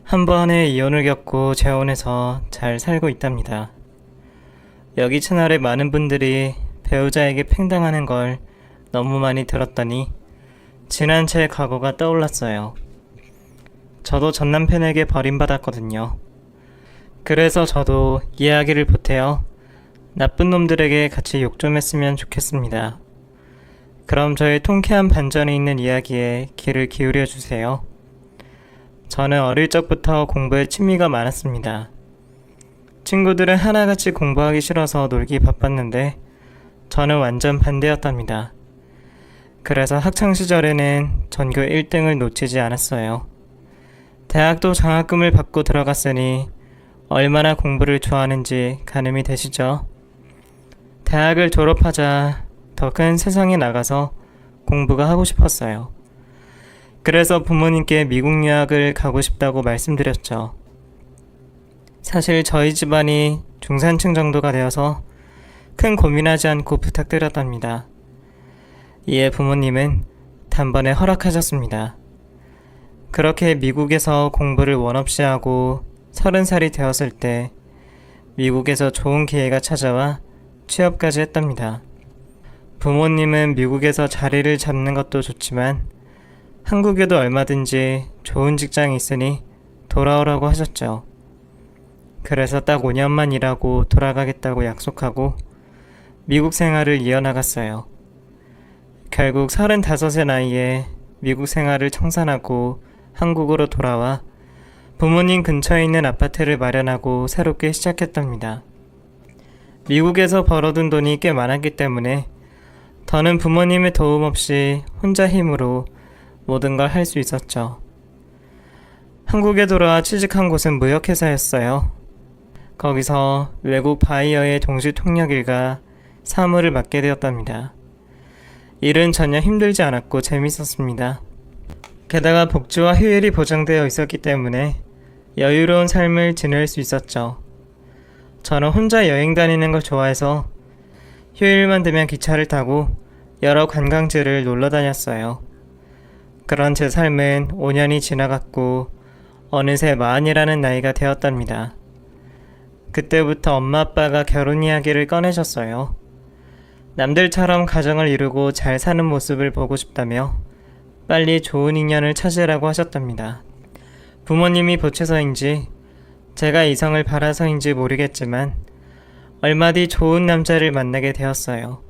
한 번의 이혼을 겪고 재혼해서 잘 살고 있답니다. 여기 채널에 많은 분들이 배우자에게 팽당하는 걸 너무 많이 들었더니 지난 제 과거가 떠올랐어요. 저도 전 남편에게 버림받았거든요. 그래서 저도 이야기를 보태어 나쁜 놈들에게 같이 욕 좀 했으면 좋겠습니다. 그럼 저의 통쾌한 반전에 있는 이야기에 귀를 기울여 주세요. 저는 어릴 적부터 공부에 취미가 많았습니다. 친구들은 하나같이 공부하기 싫어서 놀기 바빴는데 저는 완전 반대였답니다. 그래서 학창시절에는 전교 1등을 놓치지 않았어요. 대학도 장학금을 받고 들어갔으니 얼마나 공부를 좋아하는지 가늠이 되시죠? 대학을 졸업하자 더 큰 세상에 나가서 공부가 하고 싶었어요. 그래서 부모님께 미국 유학을 가고 싶다고 말씀드렸죠. 사실 저희 집안이 중산층 정도가 되어서 큰 고민하지 않고 부탁드렸답니다. 이에 부모님은 단번에 허락하셨습니다. 그렇게 미국에서 공부를 원없이 하고 30살이 되었을 때 미국에서 좋은 기회가 찾아와 취업까지 했답니다. 부모님은 미국에서 자리를 잡는 것도 좋지만 한국에도 얼마든지 좋은 직장이 있으니 돌아오라고 하셨죠. 그래서 딱 5년만 일하고 돌아가겠다고 약속하고 미국 생활을 이어나갔어요. 결국 35의 나이에 미국 생활을 청산하고 한국으로 돌아와 부모님 근처에 있는 아파트를 마련하고 새롭게 시작했답니다. 미국에서 벌어둔 돈이 꽤 많았기 때문에 더는 부모님의 도움 없이 혼자 힘으로 모든 걸 할 수 있었죠. 한국에 돌아와 취직한 곳은 무역회사였어요. 거기서 외국 바이어의 동시 통역 일과 사무를 맡게 되었답니다. 일은 전혀 힘들지 않았고 재밌었습니다. 게다가 복지와 휴일이 보장되어 있었기 때문에 여유로운 삶을 지낼 수 있었죠. 저는 혼자 여행 다니는 걸 좋아해서 휴일만 되면 기차를 타고 여러 관광지를 놀러 다녔어요. 그런 제 삶은 5년이 지나갔고 어느새 40이라는 나이가 되었답니다. 그때부터 엄마 아빠가 결혼 이야기를 꺼내셨어요. 남들처럼 가정을 이루고 잘 사는 모습을 보고 싶다며 빨리 좋은 인연을 찾으라고 하셨답니다. 부모님이 보채서인지 제가 이성을 바라서인지 모르겠지만 얼마 뒤 좋은 남자를 만나게 되었어요.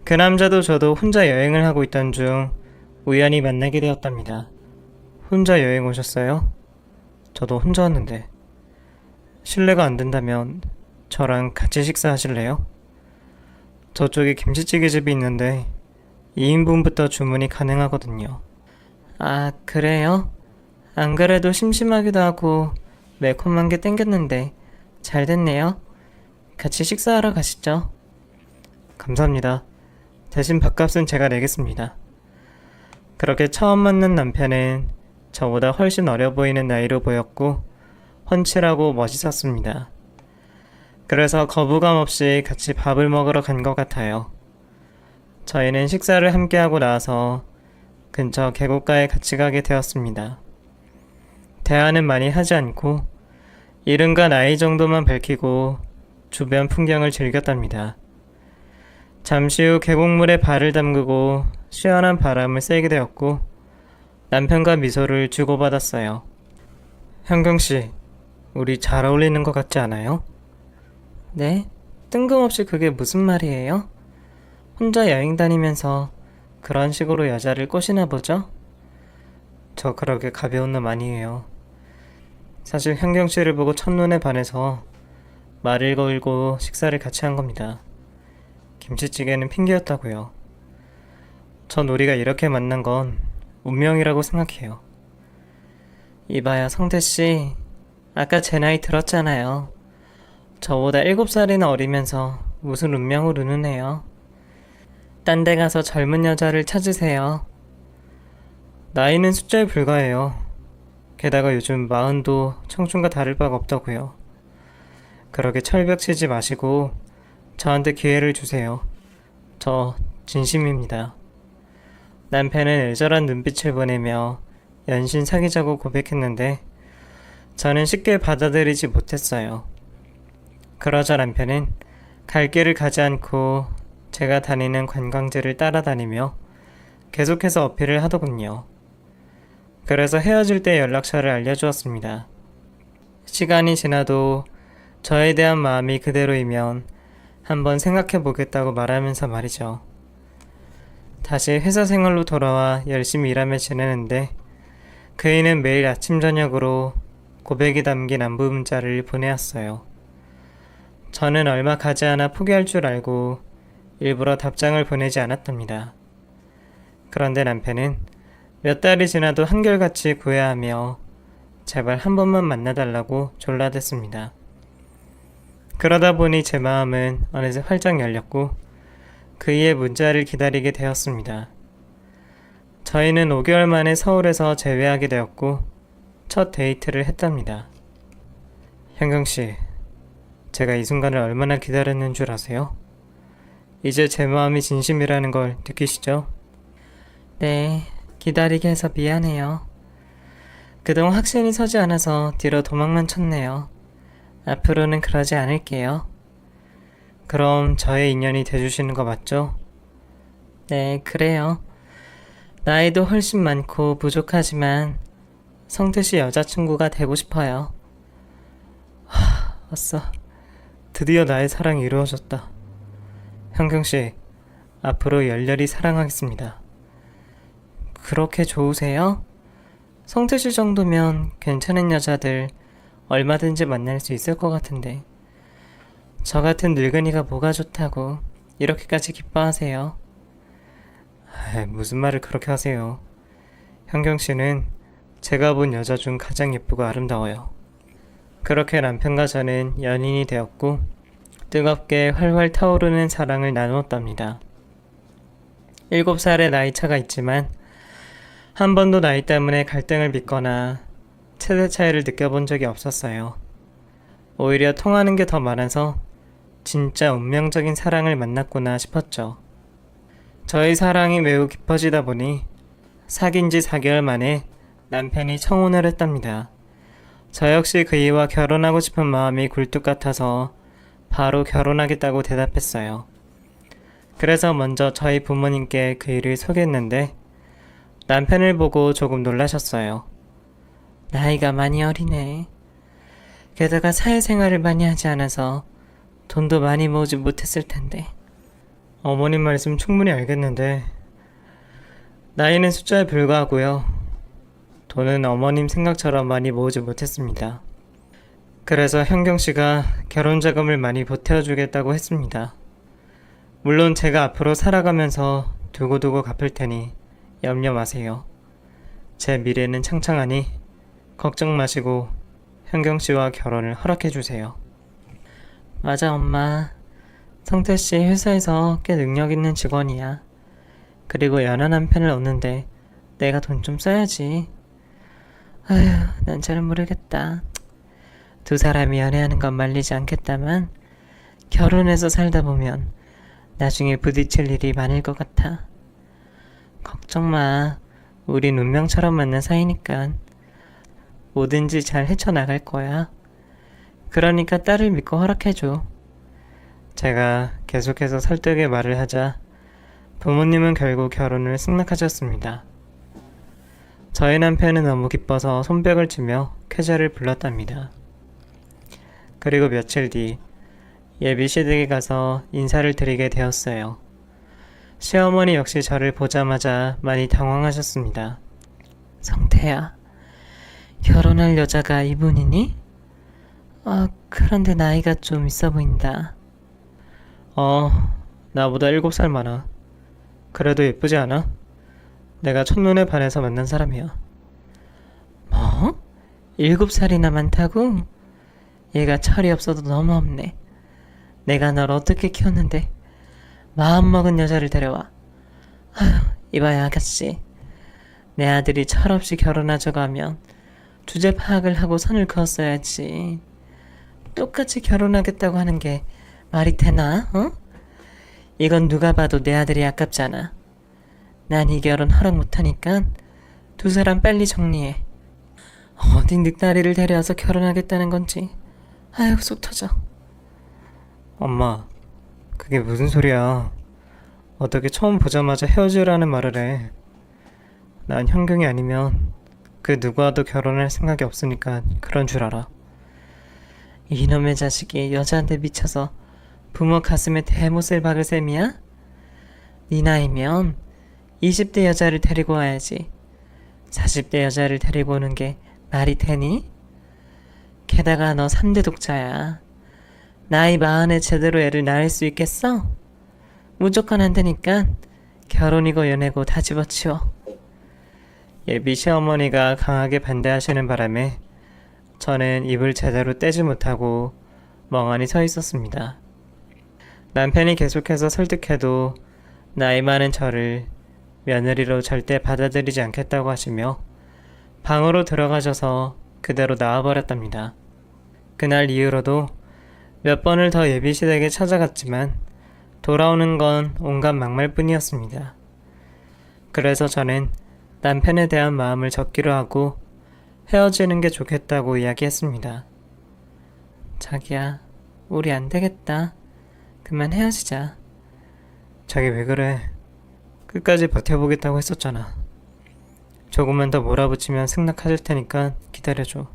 그 남자도 저도 혼자 여행을 하고 있던 중 우연히 만나게 되었답니다. 혼자 여행 오셨어요? 저도 혼자 왔는데. 실례가 안 된다면 저랑 같이 식사하실래요? 저쪽에 김치찌개 집이 있는데 2인분부터 주문이 가능하거든요. 아, 그래요? 안 그래도 심심하기도 하고 매콤한 게 땡겼는데 잘 됐네요. 같이 식사하러 가시죠. 감사합니다. 대신 밥값은 제가 내겠습니다. 그렇게 처음 만난 남편은 저보다 훨씬 어려 보이는 나이로 보였고 훤칠하고 멋있었습니다. 그래서 거부감 없이 같이 밥을 먹으러 간 것 같아요. 저희는 식사를 함께하고 나서 근처 계곡가에 같이 가게 되었습니다. 대화는 많이 하지 않고 이름과 나이 정도만 밝히고 주변 풍경을 즐겼답니다. 잠시 후 계곡물에 발을 담그고 시원한 바람을 쐬게 되었고 남편과 미소를 주고받았어요. 현경씨, 우리 잘 어울리는 것 같지 않아요? 네? 뜬금없이 그게 무슨 말이에요? 혼자 여행 다니면서 그런 식으로 여자를 꼬시나 보죠? 저 그렇게 가벼운 놈 아니에요. 사실 현경씨를 보고 첫눈에 반해서 말을 걸고 식사를 같이 한 겁니다. 김치찌개는 핑계였다고요. 전 우리가 이렇게 만난 건 운명이라고 생각해요. 이봐요, 성태씨. 아까 제 나이 들었잖아요. 저보다 7살이나 어리면서 무슨 운명을 우는해요. 딴 데 가서 젊은 여자를 찾으세요. 나이는 숫자에 불과해요. 게다가 요즘 마흔도 청춘과 다를 바가 없다고요. 그렇게 철벽 치지 마시고 저한테 기회를 주세요. 저 진심입니다. 남편은 애절한 눈빛을 보내며 연신 사귀자고 고백했는데 저는 쉽게 받아들이지 못했어요. 그러자 남편은 갈 길을 가지 않고 제가 다니는 관광지를 따라다니며 계속해서 어필을 하더군요. 그래서 헤어질 때 연락처를 알려주었습니다. 시간이 지나도 저에 대한 마음이 그대로이면 한번 생각해 보겠다고 말하면서 말이죠. 다시 회사 생활로 돌아와 열심히 일하며 지내는데 그이는 매일 아침 저녁으로 고백이 담긴 안부 문자를 보내왔어요. 저는 얼마 가지 않아 포기할 줄 알고 일부러 답장을 보내지 않았답니다. 그런데 남편은 몇 달이 지나도 한결같이 구애하며 제발 한 번만 만나달라고 졸라댔습니다. 그러다 보니 제 마음은 어느새 활짝 열렸고 그이의 문자를 기다리게 되었습니다. 저희는 5개월 만에 서울에서 재회하게 되었고 첫 데이트를 했답니다. 현경씨, 제가 이 순간을 얼마나 기다렸는 줄 아세요? 이제 제 마음이 진심이라는 걸 느끼시죠? 네, 기다리게 해서 미안해요. 그동안 확신이 서지 않아서 뒤로 도망만 쳤네요. 앞으로는 그러지 않을게요. 그럼 저의 인연이 돼주시는 거 맞죠? 네, 그래요. 나이도 훨씬 많고 부족하지만 성태씨 여자친구가 되고 싶어요. 아싸, 드디어 나의 사랑이 이루어졌다. 현경씨, 앞으로 열렬히 사랑하겠습니다. 그렇게 좋으세요? 성태씨 정도면 괜찮은 여자들 얼마든지 만날 수 있을 것 같은데 저 같은 늙은이가 뭐가 좋다고 이렇게까지 기뻐하세요? 무슨 말을 그렇게 하세요. 현경씨는 제가 본 여자 중 가장 예쁘고 아름다워요. 그렇게 남편과 저는 연인이 되었고 뜨겁게 활활 타오르는 사랑을 나누었답니다. 7살의 나이 차가 있지만 한 번도 나이 때문에 갈등을 빚거나 세대 차이를 느껴본 적이 없었어요. 오히려 통하는 게 더 많아서 진짜 운명적인 사랑을 만났구나 싶었죠. 저희 사랑이 매우 깊어지다 보니 사귄 지 4개월 만에 남편이 청혼을 했답니다. 저 역시 그이와 결혼하고 싶은 마음이 굴뚝 같아서 바로 결혼하겠다고 대답했어요. 그래서 먼저 저희 부모님께 그이를 소개했는데 남편을 보고 조금 놀라셨어요. 나이가 많이 어리네. 게다가 사회생활을 많이 하지 않아서 돈도 많이 모으지 못했을 텐데. 어머님 말씀 충분히 알겠는데 나이는 숫자에 불과하고요. 돈은 어머님 생각처럼 많이 모으지 못했습니다. 그래서 현경씨가 결혼자금을 많이 보태어주겠다고 했습니다. 물론 제가 앞으로 살아가면서 두고두고 갚을 테니 염려 마세요. 제 미래는 창창하니 걱정 마시고 현경씨와 결혼을 허락해주세요. 맞아, 엄마. 성태씨 회사에서 꽤 능력 있는 직원이야. 그리고 연하남 편을 얻는데 내가 돈 좀 써야지. 아휴, 난 잘 모르겠다. 두 사람이 연애하는 건 말리지 않겠다만 결혼해서 살다 보면 나중에 부딪힐 일이 많을 것 같아. 걱정 마. 우린 운명처럼 만난 사이니까 뭐든지 잘 헤쳐나갈 거야. 그러니까 딸을 믿고 허락해줘. 제가 계속해서 설득의 말을 하자 부모님은 결국 결혼을 승낙하셨습니다. 저희 남편은 너무 기뻐서 손뼉을 치며 쾌재를 불렀답니다. 그리고 며칠 뒤 예비 시댁에 가서 인사를 드리게 되었어요. 시어머니 역시 저를 보자마자 많이 당황하셨습니다. 성태야, 결혼할 여자가 이분이니? 그런데 나이가 좀 있어 보인다. 나보다 7살 많아. 그래도 예쁘지 않아? 내가 첫눈에 반해서 만난 사람이야. 뭐? 7살이나 많다고? 얘가 철이 없어도 너무 없네. 내가 널 어떻게 키웠는데 마음먹은 여자를 데려와. 아휴, 이봐요 아가씨. 내 아들이 철없이 결혼하자고 하면 주제 파악을 하고 선을 그었어야지. 똑같이 결혼하겠다고 하는 게 말이 되나? 이건 누가 봐도 내 아들이 아깝잖아. 난 이 결혼 허락 못하니까 두 사람 빨리 정리해. 어디 늑다리를 데려와서 결혼하겠다는 건지. 아유, 속 터져. 엄마, 그게 무슨 소리야. 어떻게 처음 보자마자 헤어지라는 말을 해. 난 현경이 아니면 그 누구와도 결혼할 생각이 없으니까 그런 줄 알아. 이놈의 자식이 여자한테 미쳐서 부모 가슴에 대못을 박을 셈이야? 네 나이면 20대 여자를 데리고 와야지. 40대 여자를 데리고 오는 게 말이 되니? 게다가 너 3대 독자야. 나이 40에 제대로 애를 낳을 수 있겠어? 무조건 안 되니까 결혼이고 연애고 다 집어치워. 예비 시어머니가 강하게 반대하시는 바람에 저는 입을 제대로 떼지 못하고 멍하니 서 있었습니다. 남편이 계속해서 설득해도 나이 많은 저를 며느리로 절대 받아들이지 않겠다고 하시며 방으로 들어가셔서 그대로 나와버렸답니다. 그날 이후로도 몇 번을 더 예비시댁에 찾아갔지만 돌아오는 건 온갖 막말뿐이었습니다. 그래서 저는 남편에 대한 마음을 접기로 하고 헤어지는 게 좋겠다고 이야기했습니다. 자기야, 우리 안 되겠다. 그만 헤어지자. 자기 왜 그래? 끝까지 버텨보겠다고 했었잖아. 조금만 더 몰아붙이면 승낙하실 테니까 기다려줘.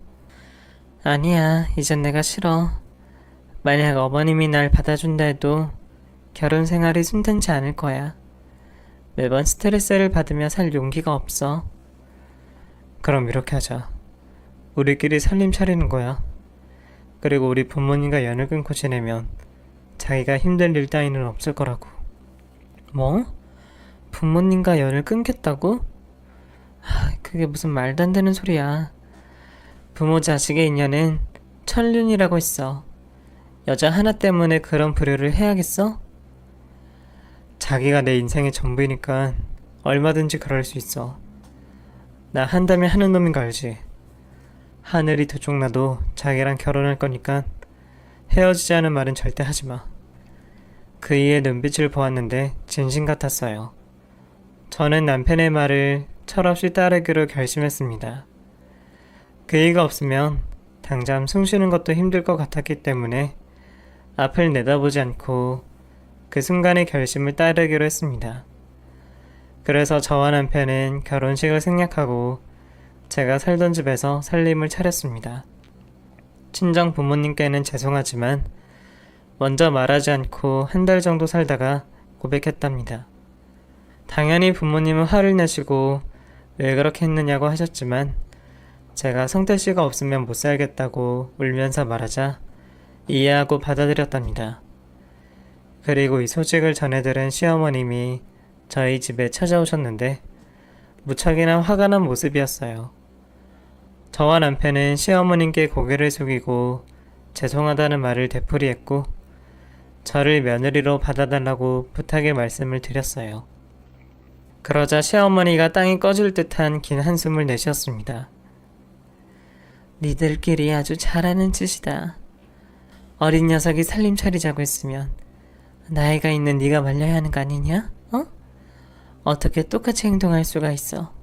아니야, 이젠 내가 싫어. 만약 어머님이 날 받아준다 해도 결혼 생활이 순탄치 않을 거야. 매번 스트레스를 받으며 살 용기가 없어. 그럼 이렇게 하자. 우리끼리 살림 차리는 거야. 그리고 우리 부모님과 연을 끊고 지내면 자기가 힘들 일 따위는 없을 거라고. 뭐? 부모님과 연을 끊겠다고? 그게 무슨 말도 안 되는 소리야. 부모 자식의 인연은 천륜이라고 있어. 여자 하나 때문에 그런 불효를 해야겠어? 자기가 내 인생의 전부이니까 얼마든지 그럴 수 있어. 나 한다면 하는 놈인 거 알지? 하늘이 들쭉나도 자기랑 결혼할 거니까 헤어지자는 말은 절대 하지마. 그이의 눈빛을 보았는데 진심 같았어요. 저는 남편의 말을 철없이 따르기로 결심했습니다. 그이가 없으면 당장 숨쉬는 것도 힘들 것 같았기 때문에 앞을 내다보지 않고 그 순간의 결심을 따르기로 했습니다. 그래서 저와 남편은 결혼식을 생략하고 제가 살던 집에서 살림을 차렸습니다. 친정 부모님께는 죄송하지만 먼저 말하지 않고 한 달 정도 살다가 고백했답니다. 당연히 부모님은 화를 내시고 왜 그렇게 했느냐고 하셨지만 제가 성태씨가 없으면 못 살겠다고 울면서 말하자 이해하고 받아들였답니다. 그리고 이 소식을 전해들은 시어머님이 저희 집에 찾아오셨는데 무척이나 화가 난 모습이었어요. 저와 남편은 시어머님께 고개를 숙이고 죄송하다는 말을 되풀이했고 저를 며느리로 받아달라고 부탁의 말씀을 드렸어요. 그러자 시어머니가 땅이 꺼질 듯한 긴 한숨을 내쉬었습니다. 니들끼리 아주 잘하는 짓이다. 어린 녀석이 살림 차리자고 했으면 나이가 있는 네가 말려야 하는 거 아니냐? 어떻게 똑같이 행동할 수가 있어?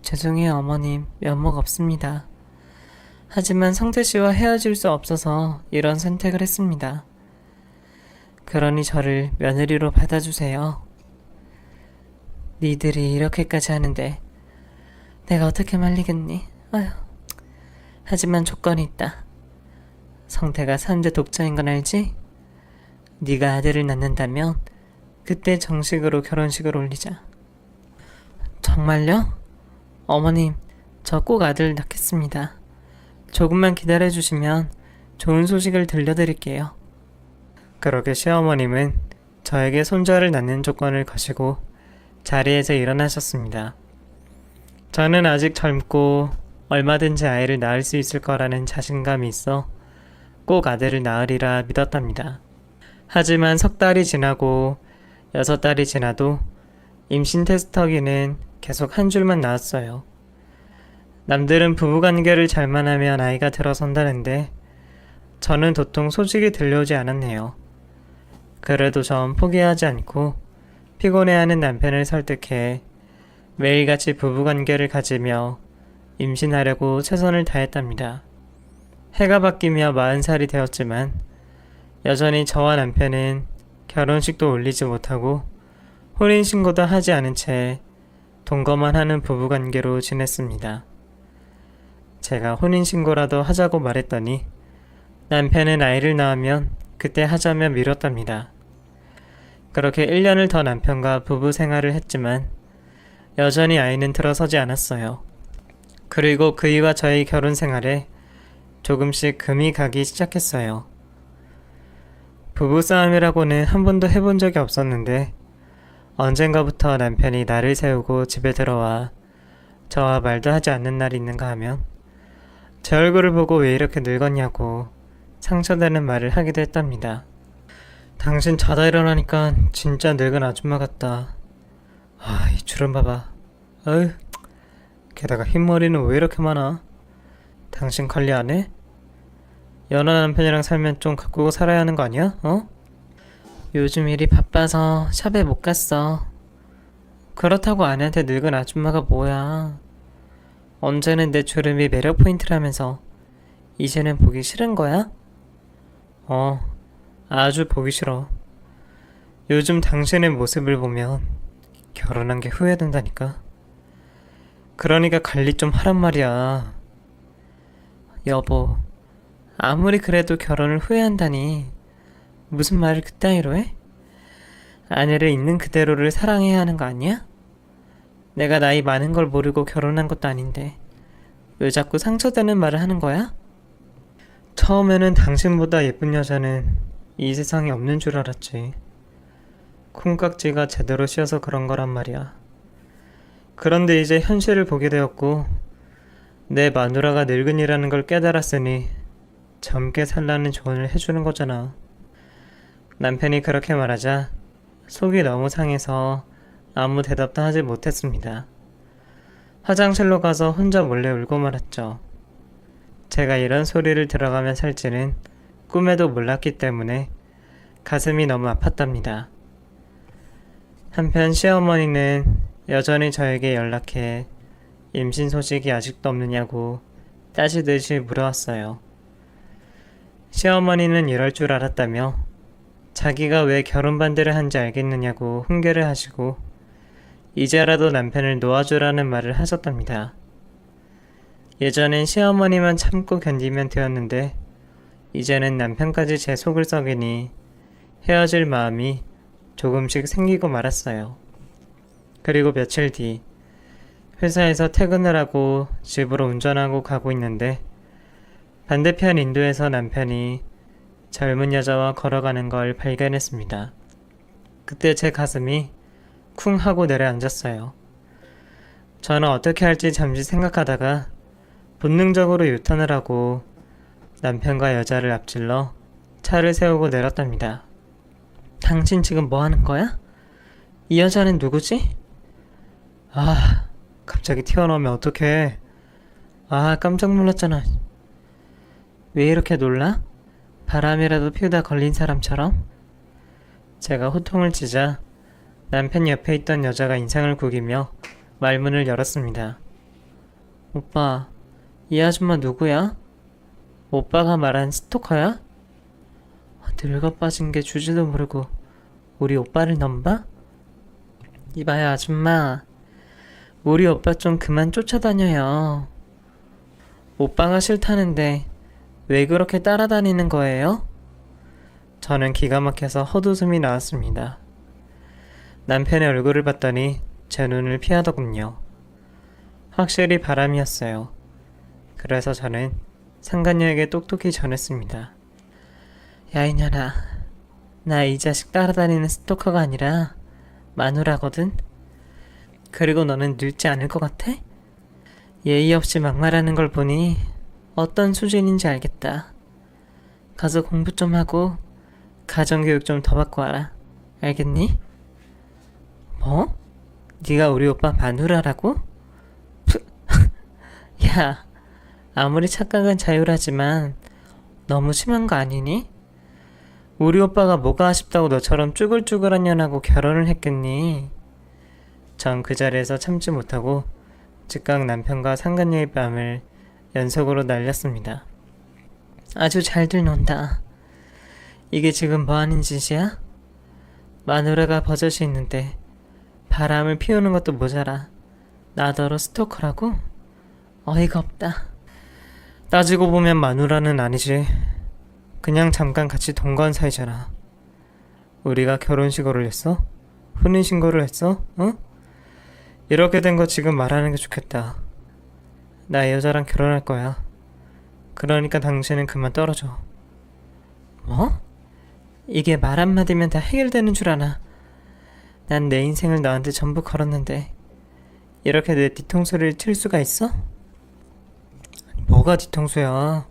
죄송해요 어머님, 면목 없습니다. 하지만 성태씨와 헤어질 수 없어서 이런 선택을 했습니다. 그러니 저를 며느리로 받아주세요. 니들이 이렇게까지 하는데 내가 어떻게 말리겠니? 아휴. 하지만 조건이 있다. 성태가 3대 독자인 건 알지? 네가 아들을 낳는다면 그때 정식으로 결혼식을 올리자. 정말요? 어머님, 저 꼭 아들 낳겠습니다. 조금만 기다려주시면 좋은 소식을 들려드릴게요. 그렇게 시어머님은 저에게 손자를 낳는 조건을 거시고 자리에서 일어나셨습니다. 저는 아직 젊고 얼마든지 아이를 낳을 수 있을 거라는 자신감이 있어 꼭 아들을 낳으리라 믿었답니다. 하지만 석 달이 지나고 6달이 지나도 임신 테스터기는 계속 한 줄만 나왔어요. 남들은 부부관계를 잘만 하면 아이가 들어선다는데 저는 도통 소식이 들려오지 않았네요. 그래도 전 포기하지 않고 피곤해하는 남편을 설득해 매일같이 부부관계를 가지며 임신하려고 최선을 다했답니다. 해가 바뀌며 40살이 되었지만 여전히 저와 남편은 결혼식도 올리지 못하고 혼인신고도 하지 않은 채 동거만 하는 부부관계로 지냈습니다. 제가 혼인신고라도 하자고 말했더니 남편은 아이를 낳으면 그때 하자며 미뤘답니다. 그렇게 1년을 더 남편과 부부 생활을 했지만 여전히 아이는 들어서지 않았어요. 그리고 그이와 저의 결혼 생활에 조금씩 금이 가기 시작했어요. 부부싸움이라고는 한 번도 해본 적이 없었는데 언젠가부터 남편이 나를 세우고 집에 들어와 저와 말도 하지 않는 날이 있는가 하면 제 얼굴을 보고 왜 이렇게 늙었냐고 상처되는 말을 하기도 했답니다. 당신 자다 일어나니까 진짜 늙은 아줌마 같다. 아, 이 주름 봐봐. 어휴, 게다가 흰머리는 왜 이렇게 많아? 당신 관리 안 해? 연하 남편이랑 살면 좀 가꾸고 살아야 하는 거 아니야? 어? 요즘 일이 바빠서 샵에 못 갔어. 그렇다고 아내한테 늙은 아줌마가 뭐야. 언제는 내 주름이 매력 포인트라면서 이제는 보기 싫은 거야? 아주 보기 싫어. 요즘 당신의 모습을 보면 결혼한 게 후회된다니까. 그러니까 관리 좀 하란 말이야. 여보, 아무리 그래도 결혼을 후회한다니 무슨 말을 그따위로 해? 아내를 있는 그대로를 사랑해야 하는 거 아니야? 내가 나이 많은 걸 모르고 결혼한 것도 아닌데 왜 자꾸 상처되는 말을 하는 거야? 처음에는 당신보다 예쁜 여자는 이 세상에 없는 줄 알았지. 콩깍지가 제대로 씌어서 그런 거란 말이야. 그런데 이제 현실을 보게 되었고 내 마누라가 늙은이라는 걸 깨달았으니 젊게 살라는 조언을 해주는 거잖아. 남편이 그렇게 말하자 속이 너무 상해서 아무 대답도 하지 못했습니다. 화장실로 가서 혼자 몰래 울고 말았죠. 제가 이런 소리를 들어가며 살지는 꿈에도 몰랐기 때문에 가슴이 너무 아팠답니다. 한편 시어머니는 여전히 저에게 연락해 임신 소식이 아직도 없느냐고 따지듯이 물어왔어요. 시어머니는 이럴 줄 알았다며 자기가 왜 결혼 반대를 한지 알겠느냐고 훈계를 하시고 이제라도 남편을 놓아주라는 말을 하셨답니다. 예전엔 시어머니만 참고 견디면 되었는데 이제는 남편까지 제 속을 썩이니 헤어질 마음이 조금씩 생기고 말았어요. 그리고 며칠 뒤 회사에서 퇴근을 하고 집으로 운전하고 가고 있는데 반대편 인도에서 남편이 젊은 여자와 걸어가는 걸 발견했습니다. 그때 제 가슴이 쿵 하고 내려앉았어요. 저는 어떻게 할지 잠시 생각하다가 본능적으로 유턴을 하고 남편과 여자를 앞질러 차를 세우고 내렸답니다. 당신 지금 뭐 하는 거야? 이 여자는 누구지? 아, 갑자기 튀어나오면 어떡해. 아, 깜짝 놀랐잖아. 왜 이렇게 놀라? 바람이라도 피우다 걸린 사람처럼? 제가 호통을 치자 남편 옆에 있던 여자가 인상을 구기며 말문을 열었습니다. 오빠, 이 아줌마 누구야? 오빠가 말한 스토커야? 늙어 빠진 게 주지도 모르고 우리 오빠를 넘봐? 이봐요 아줌마, 우리 오빠 좀 그만 쫓아다녀요. 오빠가 싫다는데 왜 그렇게 따라다니는 거예요? 저는 기가 막혀서 헛웃음이 나왔습니다. 남편의 얼굴을 봤더니 제 눈을 피하더군요. 확실히 바람이었어요. 그래서 저는 상간녀에게 똑똑히 전했습니다. 야 이년아, 나 이 자식 따라다니는 스토커가 아니라 마누라거든? 그리고 너는 늙지 않을 것 같아? 예의 없이 막말하는 걸 보니 어떤 수준인지 알겠다. 가서 공부 좀 하고 가정교육 좀 더 받고 와라. 알겠니? 뭐? 네가 우리 오빠 마누라라고? 야, 아무리 착각은 자유라지만 너무 심한 거 아니니? 우리 오빠가 뭐가 아쉽다고 너처럼 쭈글쭈글한 년하고 결혼을 했겠니? 전 그 자리에서 참지 못하고 즉각 남편과 상간녀의 밤을 연속으로 날렸습니다. 아주 잘들 논다. 이게 지금 뭐하는 짓이야? 마누라가 버젓이 있는데 바람을 피우는 것도 모자라 나더러 스토커라고? 어이가 없다. 따지고 보면 마누라는 아니지. 그냥 잠깐 같이 동거한 사이잖아. 우리가 결혼식을 올렸어? 혼인신고를 했어? 어? 이렇게 된 거 지금 말하는 게 좋겠다. 나 이 여자랑 결혼할 거야. 그러니까 당신은 그만 떨어져. 뭐? 이게 말 한마디면 다 해결되는 줄 아나. 난 내 인생을 너한테 전부 걸었는데 이렇게 내 뒤통수를 칠 수가 있어? 뭐가 뒤통수야?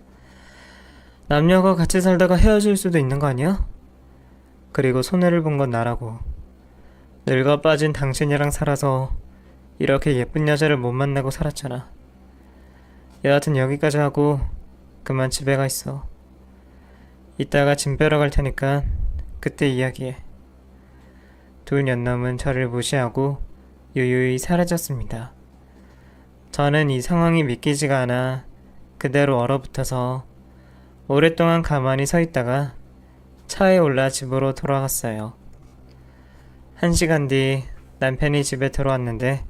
남녀가 같이 살다가 헤어질 수도 있는 거 아니야? 그리고 손해를 본 건 나라고. 늙어 빠진 당신이랑 살아서 이렇게 예쁜 여자를 못 만나고 살았잖아. 여하튼 여기까지 하고 그만 집에 가 있어. 이따가 짐 빼러 갈 테니까 그때 이야기해. 두 년놈은 저를 무시하고 유유히 사라졌습니다. 저는 이 상황이 믿기지가 않아 그대로 얼어붙어서 오랫동안 가만히 서 있다가 차에 올라 집으로 돌아갔어요. 1시간 뒤 남편이 집에 들어왔는데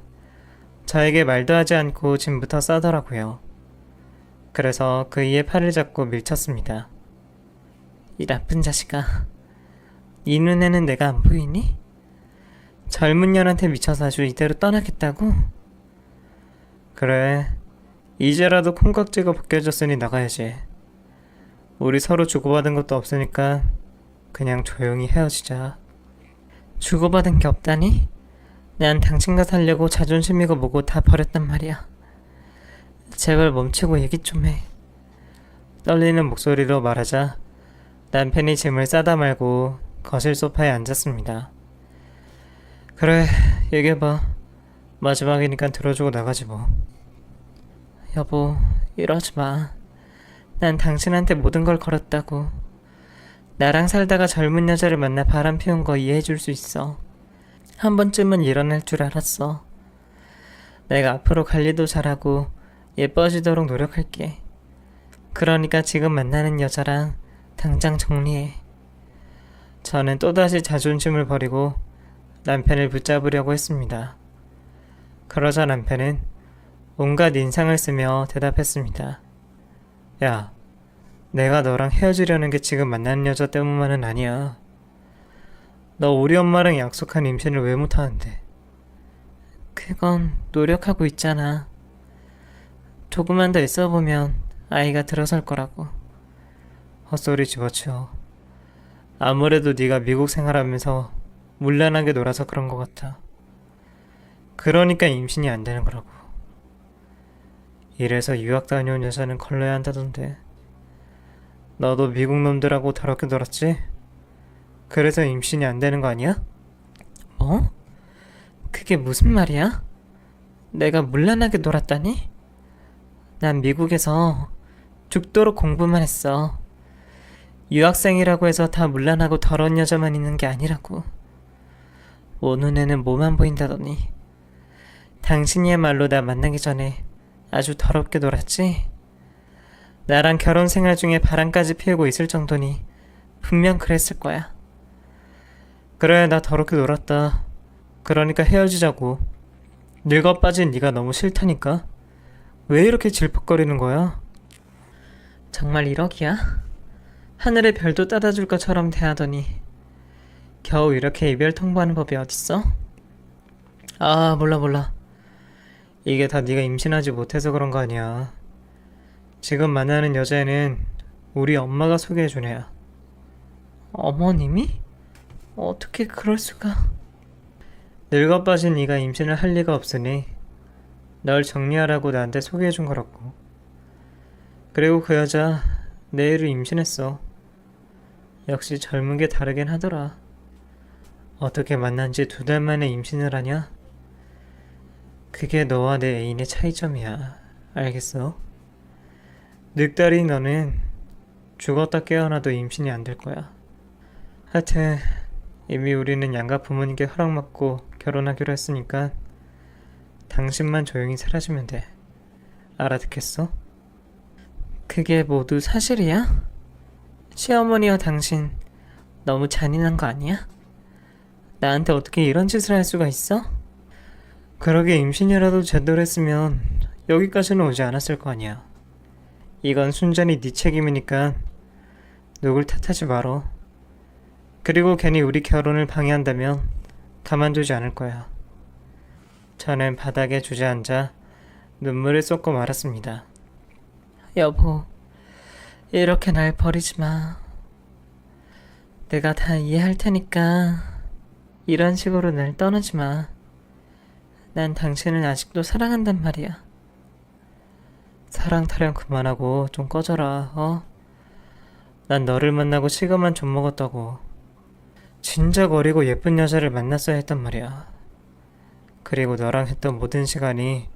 저에게 말도 하지 않고 짐부터 싸더라고요. 그래서 그이의 팔을 잡고 밀쳤습니다. 이 나쁜 자식아, 네 눈에는 내가 안 보이니? 젊은 년한테 미쳐서 아주 이대로 떠나겠다고? 그래, 이제라도 콩깍지가 벗겨졌으니 나가야지. 우리 서로 주고받은 것도 없으니까 그냥 조용히 헤어지자. 주고받은 게 없다니? 난 당신과 살려고 자존심이고 뭐고 다 버렸단 말이야. 제발 멈추고 얘기 좀 해. 떨리는 목소리로 말하자 남편이 짐을 싸다 말고 거실 소파에 앉았습니다. 그래, 얘기해봐. 마지막이니까 들어주고 나가지 뭐. 여보, 이러지 마. 난 당신한테 모든 걸 걸었다고. 나랑 살다가 젊은 여자를 만나 바람 피운 거 이해해줄 수 있어. 한 번쯤은 일어날 줄 알았어. 내가 앞으로 관리도 잘하고 예뻐지도록 노력할게. 그러니까 지금 만나는 여자랑 당장 정리해. 저는 또다시 자존심을 버리고 남편을 붙잡으려고 했습니다. 그러자 남편은 온갖 인상을 쓰며 대답했습니다. 야, 내가 너랑 헤어지려는 게 지금 만나는 여자 때문만은 아니야. 너 우리 엄마랑 약속한 임신을 왜 못하는데? 그건 노력하고 있잖아. 조금만 더 있어보면 아이가 들어설 거라고. 헛소리 집어치워. 아무래도 네가 미국 생활하면서 문란하게 놀아서 그런 것 같아. 그러니까 임신이 안 되는 거라고. 이래서 유학 다녀온 여자는 걸러야 한다던데. 너도 미국 놈들하고 더럽게 놀았지? 그래서 임신이 안 되는 거 아니야? 뭐? 그게 무슨 말이야? 내가 문란하게 놀았다니? 난 미국에서 죽도록 공부만 했어. 유학생이라고 해서 다 문란하고 더러운 여자만 있는 게 아니라고. 오 눈에는 뭐만 보인다더니. 당신이야말로 나 만나기 전에 아주 더럽게 놀았지? 나랑 결혼 생활 중에 바람까지 피우고 있을 정도니 분명 그랬을 거야. 그래, 나 더럽게 놀았다. 그러니까 헤어지자고. 늙어 빠진 네가 너무 싫다니까. 왜 이렇게 질퍽거리는 거야? 정말 1억이야? 하늘의 별도 따다 줄 것처럼 대하더니 겨우 이렇게 이별 통보하는 법이 어딨어? 아, 몰라. 이게 다 네가 임신하지 못해서 그런 거 아니야. 지금 만나는 여자애는 우리 엄마가 소개해준 애야. 어머님이? 어떻게 그럴 수가? 늙어 빠진 네가 임신을 할 리가 없으니 널 정리하라고 나한테 소개해준 거라고. 그리고 그 여자 내일을 임신했어. 역시 젊은 게 다르긴 하더라. 어떻게 만난 지 2달 만에 임신을 하냐? 그게 너와 내 애인의 차이점이야. 알겠어? 늑다리 너는 죽었다 깨어나도 임신이 안 될 거야. 하여튼 이미 우리는 양가 부모님께 허락받고 결혼하기로 했으니까 당신만 조용히 사라지면 돼. 알아듣겠어? 그게 모두 사실이야? 시어머니와 당신 너무 잔인한 거 아니야? 나한테 어떻게 이런 짓을 할 수가 있어? 그러게 임신이라도 제대로 했으면 여기까지는 오지 않았을 거 아니야. 이건 순전히 네 책임이니까 누굴 탓하지 말어. 그리고 괜히 우리 결혼을 방해한다면 가만두지 않을 거야. 저는 바닥에 주저앉아 눈물을 쏟고 말았습니다. 여보, 이렇게 날 버리지 마. 내가 다 이해할 테니까 이런 식으로 날 떠나지 마. 난 당신을 아직도 사랑한단 말이야. 사랑 타령 그만하고 좀 꺼져라, 어? 난 너를 만나고 시간만 좀 먹었다고. 진작 어리고 예쁜 여자를 만났어야 했단 말이야. 그리고 너랑 했던 모든 시간이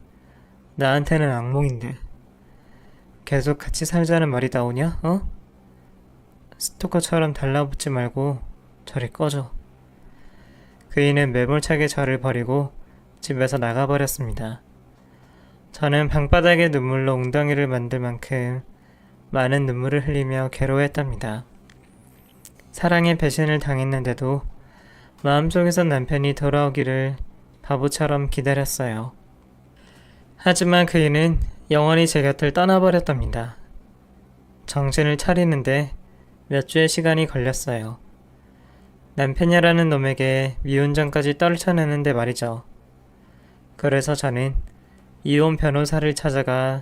나한테는 악몽인데 계속 같이 살자는 말이 나오냐, 어? 스토커처럼 달라붙지 말고 저리 꺼져. 그이는 매몰차게 저를 버리고 집에서 나가버렸습니다. 저는 방바닥에 눈물로 웅덩이를 만들 만큼 많은 눈물을 흘리며 괴로워했답니다. 사랑의 배신을 당했는데도 마음속에서 남편이 돌아오기를 바보처럼 기다렸어요. 하지만 그이는 영원히 제 곁을 떠나버렸답니다. 정신을 차리는데 몇 주의 시간이 걸렸어요. 남편이라는 놈에게 미운정까지 떨쳐내는데 말이죠. 그래서 저는 이혼 변호사를 찾아가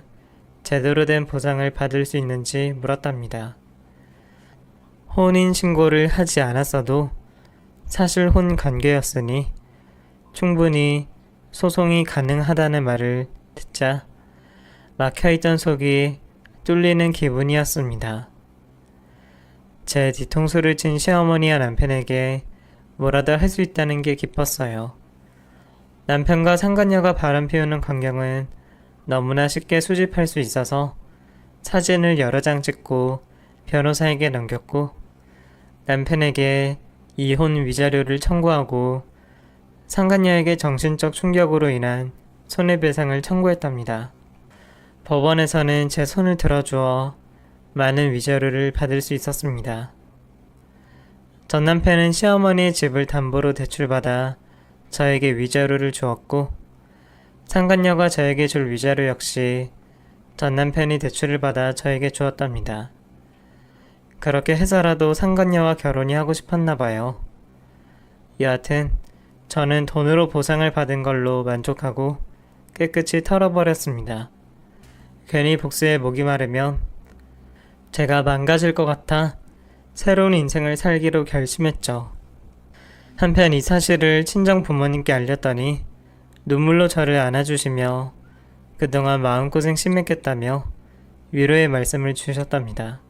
제대로 된 보상을 받을 수 있는지 물었답니다. 혼인신고를 하지 않았어도 사실 혼 관계였으니 충분히 소송이 가능하다는 말을 듣자 막혀있던 속이 뚫리는 기분이었습니다. 제 뒤통수를 친 시어머니와 남편에게 뭐라도 할 수 있다는 게 기뻤어요. 남편과 상간녀가 바람 피우는 광경은 너무나 쉽게 수집할 수 있어서 사진을 여러 장 찍고 변호사에게 넘겼고 남편에게 이혼 위자료를 청구하고 상간녀에게 정신적 충격으로 인한 손해배상을 청구했답니다. 법원에서는 제 손을 들어주어 많은 위자료를 받을 수 있었습니다. 전 남편은 시어머니의 집을 담보로 대출받아 저에게 위자료를 주었고 상간녀가 저에게 줄 위자료 역시 전 남편이 대출을 받아 저에게 주었답니다. 그렇게 해서라도 상간녀와 결혼이 하고 싶었나 봐요. 여하튼 저는 돈으로 보상을 받은 걸로 만족하고 깨끗이 털어버렸습니다. 괜히 복수에 목이 마르면 제가 망가질 것 같아 새로운 인생을 살기로 결심했죠. 한편 이 사실을 친정 부모님께 알렸더니 눈물로 저를 안아주시며 그동안 마음고생 심했겠다며 위로의 말씀을 주셨답니다.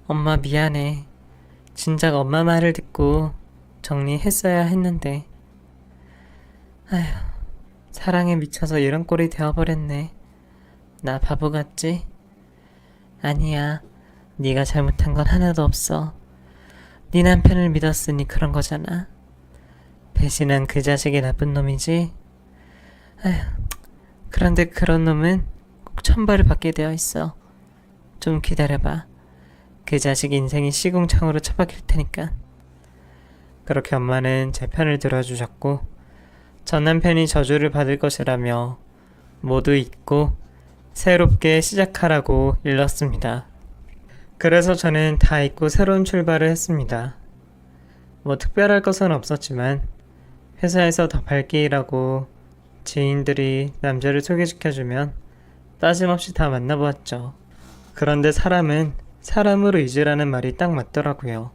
엄마 미안해. 진작 엄마 말을 듣고 정리했어야 했는데. 아휴, 사랑에 미쳐서 이런 꼴이 되어버렸네. 나 바보 같지? 아니야. 네가 잘못한 건 하나도 없어. 네 남편을 믿었으니 그런 거잖아. 배신한 그 자식이 나쁜 놈이지? 아휴, 그런데 그런 놈은 꼭 천벌을 받게 되어 있어. 좀 기다려봐. 그 자식 인생이 시궁창으로 처박힐 테니까. 그렇게 엄마는 제 편을 들어주셨고 전 남편이 저주를 받을 것이라며 모두 잊고 새롭게 시작하라고 일렀습니다. 그래서 저는 다 잊고 새로운 출발을 했습니다. 뭐 특별할 것은 없었지만 회사에서 더 밝게 일하고 지인들이 남자를 소개시켜주면 빠짐없이 다 만나보았죠. 그런데 사람은 사람으로 잊으라는 말이 딱 맞더라고요.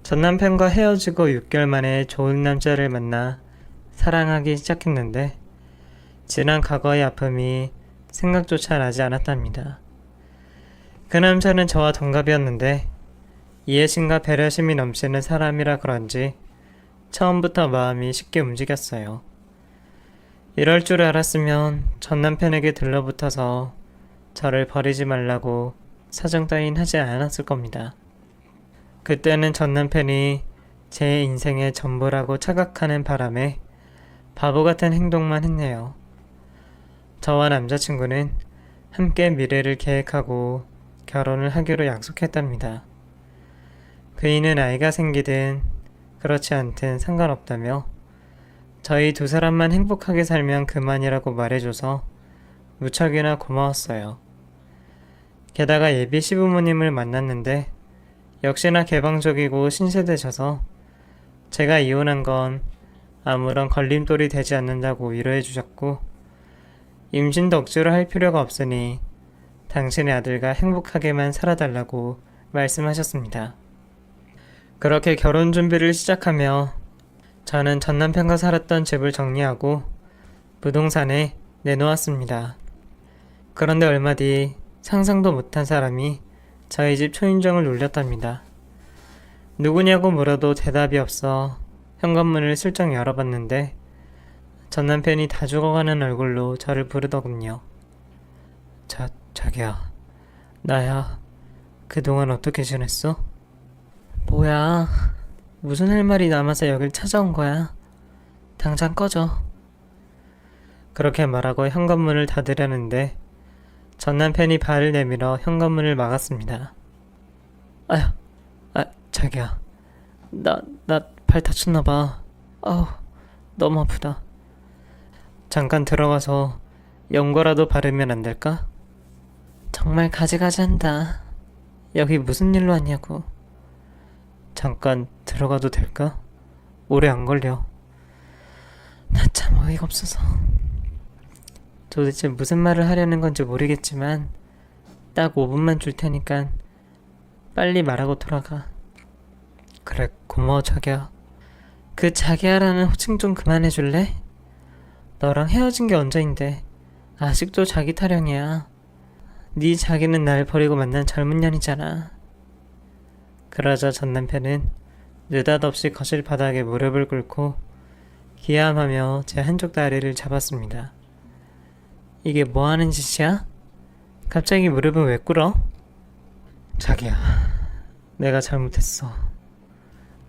전 남편과 헤어지고 6개월 만에 좋은 남자를 만나 사랑하기 시작했는데 지난 과거의 아픔이 생각조차 나지 않았답니다. 그 남자는 저와 동갑이었는데 이해심과 배려심이 넘치는 사람이라 그런지 처음부터 마음이 쉽게 움직였어요. 이럴 줄 알았으면 전 남편에게 들러붙어서 저를 버리지 말라고 사정 따윈 하지 않았을 겁니다. 그때는 전 남편이 제 인생의 전부라고 착각하는 바람에 바보 같은 행동만 했네요. 저와 남자친구는 함께 미래를 계획하고 결혼을 하기로 약속했답니다. 그이는 아이가 생기든 그렇지 않든 상관없다며 저희 두 사람만 행복하게 살면 그만이라고 말해줘서 무척이나 고마웠어요. 게다가 예비 시부모님을 만났는데 역시나 개방적이고 신세대셔서 제가 이혼한 건 아무런 걸림돌이 되지 않는다고 위로해 주셨고 임신도 억지로 할 필요가 없으니 당신의 아들과 행복하게만 살아달라고 말씀하셨습니다. 그렇게 결혼 준비를 시작하며 저는 전 남편과 살았던 집을 정리하고 부동산에 내놓았습니다. 그런데 얼마 뒤 상상도 못한 사람이 저희 집 초인종을 눌렸답니다. 누구냐고 물어도 대답이 없어 현관문을 슬쩍 열어봤는데 전 남편이 다 죽어가는 얼굴로 저를 부르더군요. 자기야, 나야. 그동안 어떻게 지냈어? 뭐야, 무슨 할 말이 남아서 여길 찾아온 거야? 당장 꺼져. 그렇게 말하고 현관문을 닫으려는데 전 남편이 발을 내밀어 현관문을 막았습니다. 자기야, 나 발 다쳤나봐. 아우, 너무 아프다. 잠깐 들어가서 연고라도 바르면 안 될까? 정말 가지가지 한다. 여기 무슨 일로 왔냐고. 잠깐 들어가도 될까? 오래 안 걸려. 나 참 어이가 없어서. 도대체 무슨 말을 하려는 건지 모르겠지만 딱 5분만 줄 테니까 빨리 말하고 돌아가. 그래, 고마워 자기야. 그 자기야라는 호칭 좀 그만해 줄래? 너랑 헤어진 게 언제인데 아직도 자기 타령이야. 네 자기는 날 버리고 만난 젊은 년이잖아. 그러자 전 남편은 느닷없이 거실 바닥에 무릎을 꿇고 기함하며 제 한쪽 다리를 잡았습니다. 이게 뭐 하는 짓이야? 갑자기 무릎을 왜 꿇어? 자기야, 내가 잘못했어.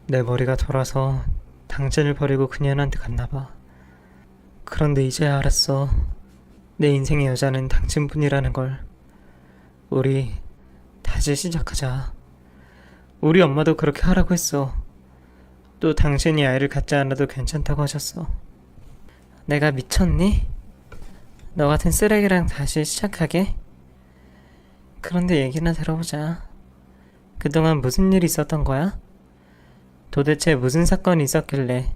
내 머리가 돌아서 당신을 버리고 그녀한테 갔나봐. 그런데 이제야 알았어. 내 인생의 여자는 당신뿐이라는 걸. 우리 다시 시작하자. 우리 엄마도 그렇게 하라고 했어. 또 당신이 아이를 갖지 않아도 괜찮다고 하셨어. 내가 미쳤니? 너 같은 쓰레기랑 다시 시작하게? 그런데 얘기나 들어보자. 그동안 무슨 일이 있었던 거야? 도대체 무슨 사건이 있었길래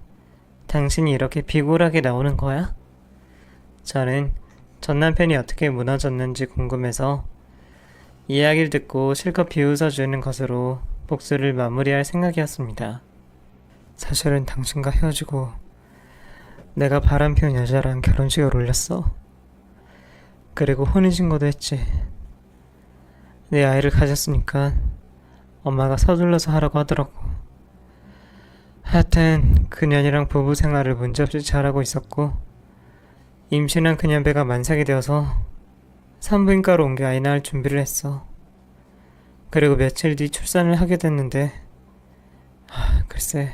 당신이 이렇게 비굴하게 나오는 거야? 저는 전 남편이 어떻게 무너졌는지 궁금해서 이야기를 듣고 실컷 비웃어주는 것으로 복수를 마무리할 생각이었습니다. 사실은 당신과 헤어지고 내가 바람피운 여자랑 결혼식을 올렸어. 그리고 혼인신고도 했지. 내 아이를 가졌으니까 엄마가 서둘러서 하라고 하더라고. 하여튼 그년이랑 부부 생활을 문제없이 잘하고 있었고 임신한 그년 배가 만삭이 되어서 산부인과로 옮겨 아이 낳을 준비를 했어. 그리고 며칠 뒤 출산을 하게 됐는데 글쎄,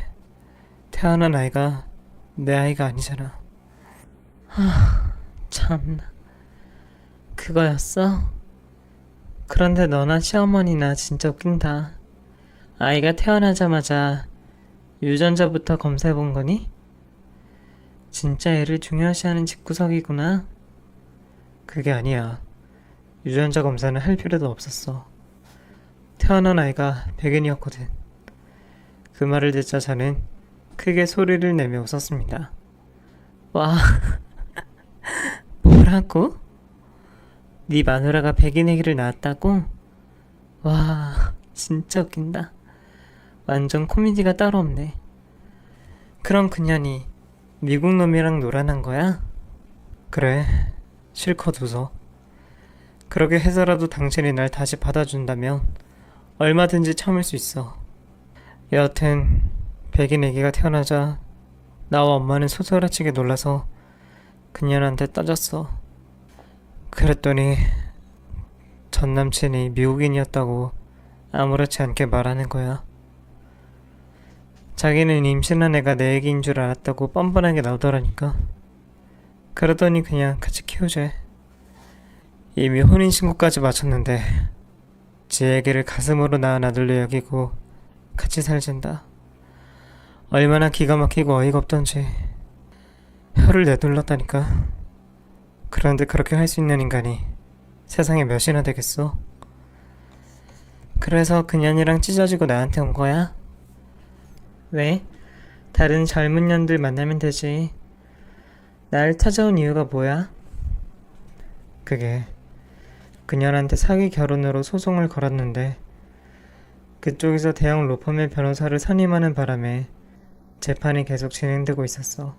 태어난 아이가 내 아이가 아니잖아. 참나. 그거였어? 그런데 너나 시어머니나 진짜 웃긴다. 아이가 태어나자마자 유전자부터 검사해본 거니? 진짜 애를 중요시하는 집구석이구나. 그게 아니야. 유전자 검사는 할 필요도 없었어. 태어난 아이가 백인이었거든. 그 말을 듣자 저는 크게 소리를 내며 웃었습니다. 와, 뭐라고? 네 마누라가 백인 아기를 낳았다고? 와, 진짜 웃긴다. 완전 코미디가 따로 없네. 그럼 그년이 미국 놈이랑 놀아난 거야? 그래, 실컷 웃어. 그렇게 해서라도 당신이 날 다시 받아준다면 얼마든지 참을 수 있어. 여하튼 백인 아기가 태어나자 나와 엄마는 소스라치게 놀라서 그년한테 따졌어. 그랬더니 전 남친이 미국인이었다고 아무렇지 않게 말하는 거야. 자기는 임신한 애가 내 애기인 줄 알았다고 뻔뻔하게 나오더라니까. 그러더니 그냥 같이 키우재. 이미 혼인신고까지 마쳤는데 지 애기를 가슴으로 낳은 아들로 여기고 같이 살잔다. 얼마나 기가 막히고 어이가 없던지. 혀를 내둘렀다니까. 그런데 그렇게 할 수 있는 인간이 세상에 몇이나 되겠어. 그래서 그년이랑 찢어지고 나한테 온 거야? 왜? 다른 젊은 년들 만나면 되지. 날 찾아온 이유가 뭐야? 그게 그년한테 사기 결혼으로 소송을 걸었는데 그쪽에서 대형 로펌의 변호사를 선임하는 바람에 재판이 계속 진행되고 있었어.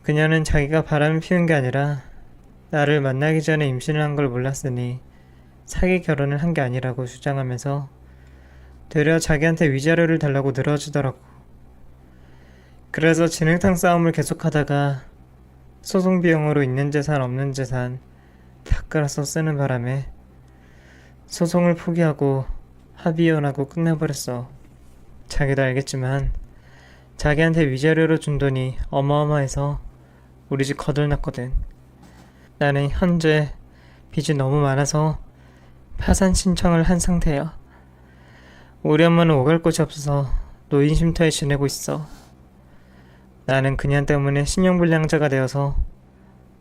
그녀는 자기가 바람을 피운 게 아니라 나를 만나기 전에 임신을 한 걸 몰랐으니 사기 결혼을 한 게 아니라고 주장하면서 되려 자기한테 위자료를 달라고 늘어지더라고. 그래서 진흙탕 싸움을 계속하다가 소송 비용으로 있는 재산 없는 재산 다 끌어서 쓰는 바람에 소송을 포기하고 합의혼하고 끝내버렸어. 자기도 알겠지만 자기한테 위자료로 준 돈이 어마어마해서 우리 집 거덜났거든. 나는 현재 빚이 너무 많아서 파산 신청을 한 상태야. 우리 엄마는 오갈 곳이 없어서 노인 쉼터에 지내고 있어. 나는 그냥 때문에 신용불량자가 되어서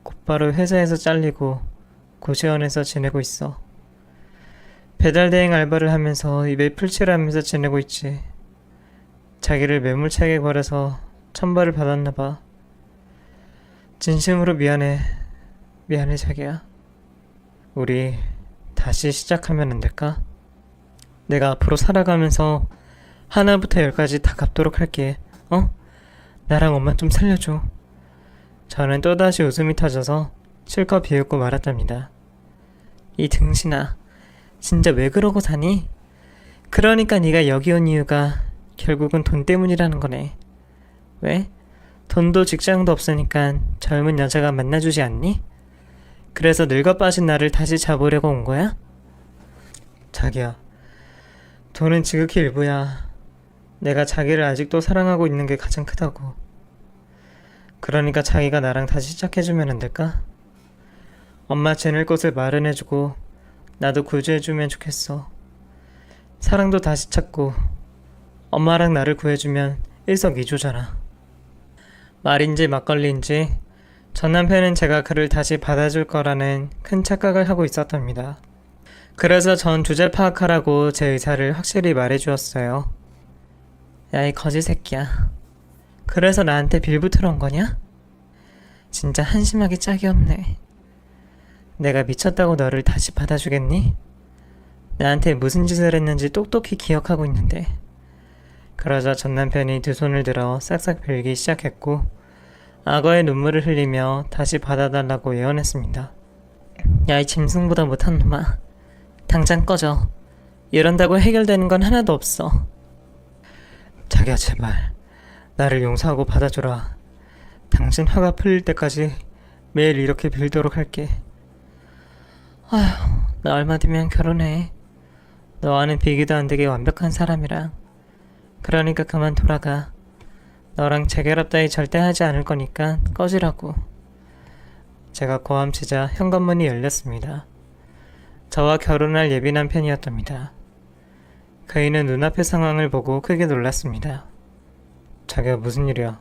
곧바로 회사에서 잘리고 고시원에서 지내고 있어. 배달대행 알바를 하면서 입에 풀칠하면서 지내고 있지. 자기를 매몰차게 버려서 천벌을 받았나봐. 진심으로 미안해. 미안해 자기야. 우리 다시 시작하면 안 될까? 내가 앞으로 살아가면서 하나부터 열까지 다 갚도록 할게. 나랑 엄마 좀 살려줘. 저는 또다시 웃음이 터져서 실컷 비웃고 말았답니다. 이 등신아, 진짜 왜 그러고 사니? 그러니까 네가 여기 온 이유가 결국은 돈 때문이라는 거네. 왜? 돈도 직장도 없으니까 젊은 여자가 만나주지 않니? 그래서 늙어 빠진 나를 다시 잡으려고 온 거야? 자기야, 돈은 지극히 일부야. 내가 자기를 아직도 사랑하고 있는 게 가장 크다고. 그러니까 자기가 나랑 다시 시작해주면 안 될까? 엄마 지낼 곳을 마련해주고 나도 구제해주면 좋겠어. 사랑도 다시 찾고 엄마랑 나를 구해주면 일석이조잖아. 말인지 막걸리인지 전 남편은 제가 그를 다시 받아줄 거라는 큰 착각을 하고 있었답니다. 그래서 전 주제 파악하라고 제 의사를 확실히 말해주었어요. 야, 이 거지 새끼야. 그래서 나한테 빌붙으러 온 거냐? 진짜 한심하게 짝이 없네. 내가 미쳤다고 너를 다시 받아주겠니? 나한테 무슨 짓을 했는지 똑똑히 기억하고 있는데. 그러자 전 남편이 두 손을 들어 싹싹 빌기 시작했고 악어의 눈물을 흘리며 다시 받아달라고 예언했습니다. 야, 이 짐승보다 못한 놈아. 당장 꺼져. 이런다고 해결되는 건 하나도 없어. 자기야, 제발 나를 용서하고 받아줘라. 당신 화가 풀릴 때까지 매일 이렇게 빌도록 할게. 아휴, 나 얼마 뒤면 결혼해. 너와는 비교도 안 되게 완벽한 사람이랑. 그러니까 그만 돌아가. 너랑 재결합 따위 절대 하지 않을 거니까 꺼지라고. 제가 고함치자 현관문이 열렸습니다. 저와 결혼할 예비 남편이었답니다. 그이는 눈앞의 상황을 보고 크게 놀랐습니다. 자기야, 무슨 일이야?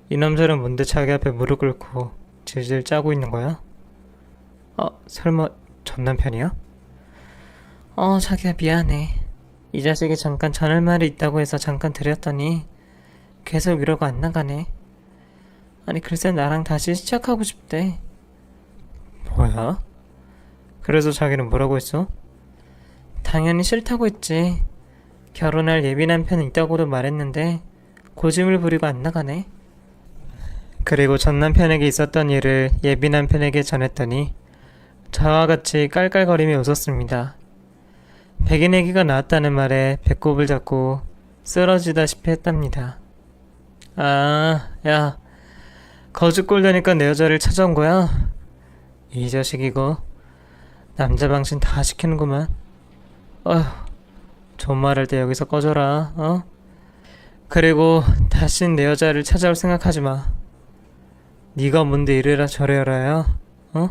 이 남자는 뭔데 자기 앞에 무릎 꿇고 질질 짜고 있는 거야? 설마 전 남편이야? 자기야, 미안해. 이 자식이 잠깐 전할 말이 있다고 해서 잠깐 드렸더니 계속 이러고 안 나가네. 아니, 글쎄 나랑 다시 시작하고 싶대. 뭐야? 그래서 자기는 뭐라고 했어? 당연히 싫다고 했지. 결혼할 예비 남편은 있다고도 말했는데 고집을 부리고 안 나가네. 그리고 전 남편에게 있었던 일을 예비 남편에게 전했더니 저와 같이 깔깔거리며 웃었습니다. 백인 애기가 나왔다는 말에 배꼽을 잡고 쓰러지다시피 했답니다. 야, 거짓골 되니까 내 여자를 찾아온 거야? 이 자식 이거 남자 방신 다 시키는구만. 좋은 말 할 때 여기서 꺼져라. 그리고 다신 내 여자를 찾아올 생각하지 마. 네가 뭔데 이래라 저래라야? 어?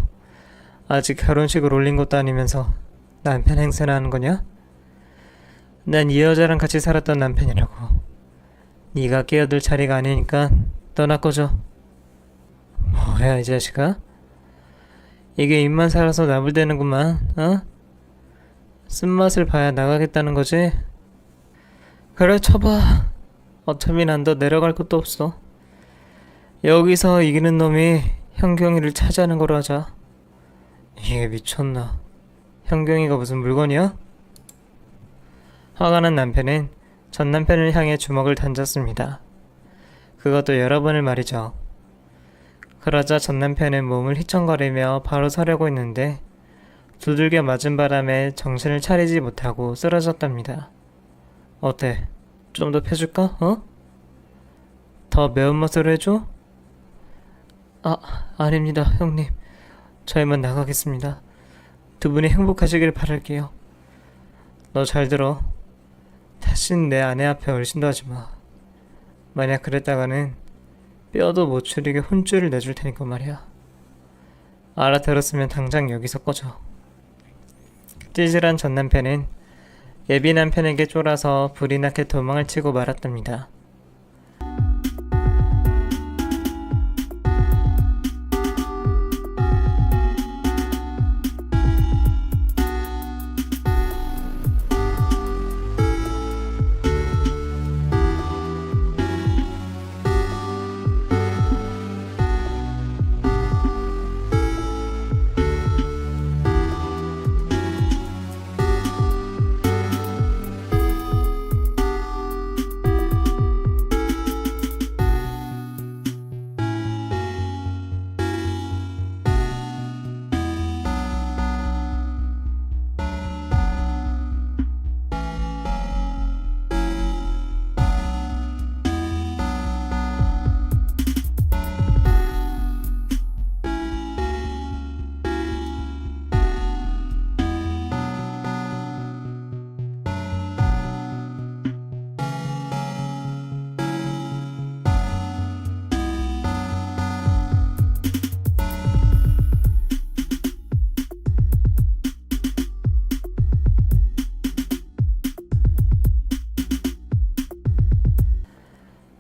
아직 결혼식을 올린 것도 아니면서 남편 행세나 하는 거냐? 난 이 여자랑 같이 살았던 남편이라고. 네가 끼어들 자리가 아니니까 떠나 꺼져. 뭐야 이 자식아? 이게 입만 살아서 나불대는구만. 어? 쓴맛을 봐야 나가겠다는 거지? 그래 쳐봐. 어차피 난 더 내려갈 것도 없어. 여기서 이기는 놈이 현경이를 차지하는 거로 하자. 이게 미쳤나? 현경이가 무슨 물건이야? 화가 난 남편은 전 남편을 향해 주먹을 던졌습니다. 그것도 여러 번을 말이죠. 그러자 전 남편은 몸을 휘청거리며 바로 서려고 했는데 두들겨 맞은 바람에 정신을 차리지 못하고 쓰러졌답니다. 어때? 좀 더 패줄까? 어? 더 매운맛으로 해줘? 아닙니다, 형님. 저희만 나가겠습니다. 두 분이 행복하시길 바랄게요. 너 잘 들어. 다신 내 아내 앞에 얼씬도 하지 마. 만약 그랬다가는 뼈도 못 추리게 혼쭐을 내줄 테니까 말이야. 알아들었으면 당장 여기서 꺼져. 찌질한 전 남편은 예비 남편에게 쫄아서 불이 나게 도망을 치고 말았답니다.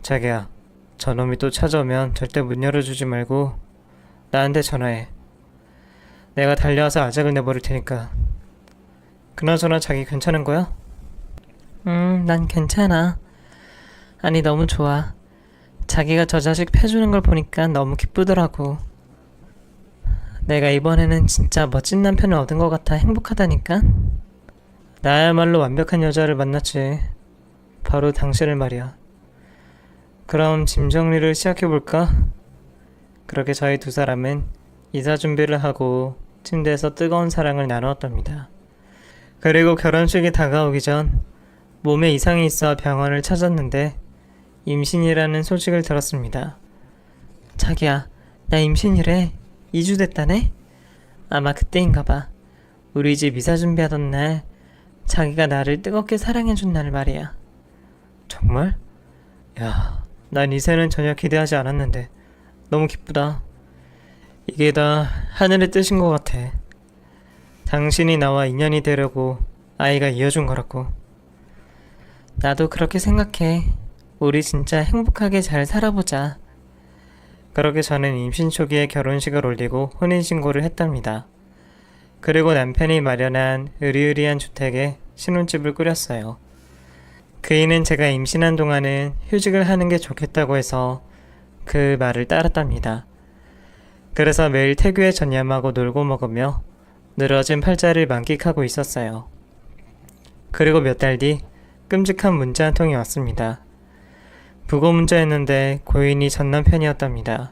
자기야, 저놈이 또 찾아오면 절대 문 열어주지 말고 나한테 전화해. 내가 달려와서 아작을 내버릴 테니까. 그나저나 자기 괜찮은 거야? 난 괜찮아. 아니 너무 좋아. 자기가 저 자식 패주는 걸 보니까 너무 기쁘더라고. 내가 이번에는 진짜 멋진 남편을 얻은 것 같아 행복하다니까. 나야말로 완벽한 여자를 만났지. 바로 당신을 말이야. 그럼 짐 정리를 시작해볼까? 그렇게 저희 두 사람은 이사 준비를 하고 침대에서 뜨거운 사랑을 나누었답니다. 그리고 결혼식이 다가오기 전 몸에 이상이 있어 병원을 찾았는데 임신이라는 소식을 들었습니다. 자기야, 나 임신이래. 2주 됐다네? 아마 그때인가봐. 우리 집 이사 준비하던 날 자기가 나를 뜨겁게 사랑해준 날 말이야. 정말? 야, 난 이새는 전혀 기대하지 않았는데 너무 기쁘다. 이게 다 하늘의 뜻인 것 같아. 당신이 나와 인연이 되려고 아이가 이어준 거라고. 나도 그렇게 생각해. 우리 진짜 행복하게 잘 살아보자. 그렇게 저는 임신 초기에 결혼식을 올리고 혼인신고를 했답니다. 그리고 남편이 마련한 으리으리한 주택에 신혼집을 꾸렸어요. 그이는 제가 임신한 동안은 휴직을 하는 게 좋겠다고 해서 그 말을 따랐답니다. 그래서 매일 태교에 전념하고 놀고 먹으며 늘어진 팔자를 만끽하고 있었어요. 그리고 몇 달 뒤 끔찍한 문자 한 통이 왔습니다. 부고 문자였는데 고인이 전 남편이었답니다.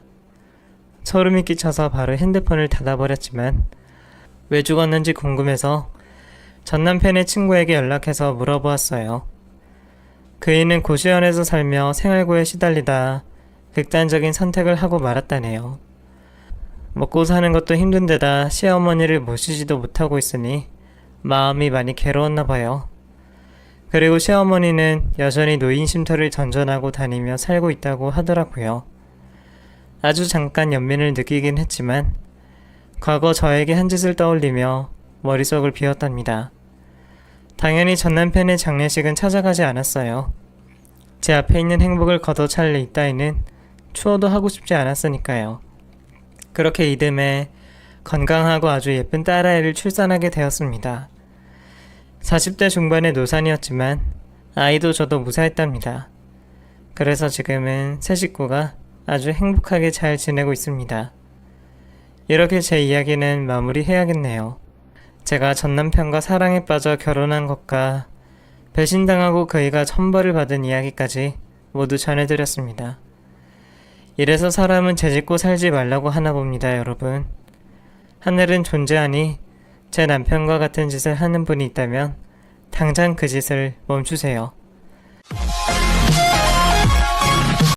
소름이 끼쳐서 바로 핸드폰을 닫아버렸지만 왜 죽었는지 궁금해서 전 남편의 친구에게 연락해서 물어보았어요. 그이는 고시원에서 살며 생활고에 시달리다 극단적인 선택을 하고 말았다네요. 먹고 사는 것도 힘든데다 시어머니를 모시지도 못하고 있으니 마음이 많이 괴로웠나 봐요. 그리고 시어머니는 여전히 노인 쉼터를 전전하고 다니며 살고 있다고 하더라고요. 아주 잠깐 연민을 느끼긴 했지만 과거 저에게 한 짓을 떠올리며 머릿속을 비웠답니다. 당연히 전 남편의 장례식은 찾아가지 않았어요. 제 앞에 있는 행복을 걷어차릴 리 따위는 추워도 하고 싶지 않았으니까요. 그렇게 이듬해 건강하고 아주 예쁜 딸아이를 출산하게 되었습니다. 40대 중반의 노산이었지만 아이도 저도 무사했답니다. 그래서 지금은 세 식구가 아주 행복하게 잘 지내고 있습니다. 이렇게 제 이야기는 마무리해야겠네요. 제가 전 남편과 사랑에 빠져 결혼한 것과 배신당하고 그이가 천벌을 받은 이야기까지 모두 전해드렸습니다. 이래서 사람은 죄짓고 살지 말라고 하나 봅니다, 여러분. 하늘은 존재하니 제 남편과 같은 짓을 하는 분이 있다면 당장 그 짓을 멈추세요.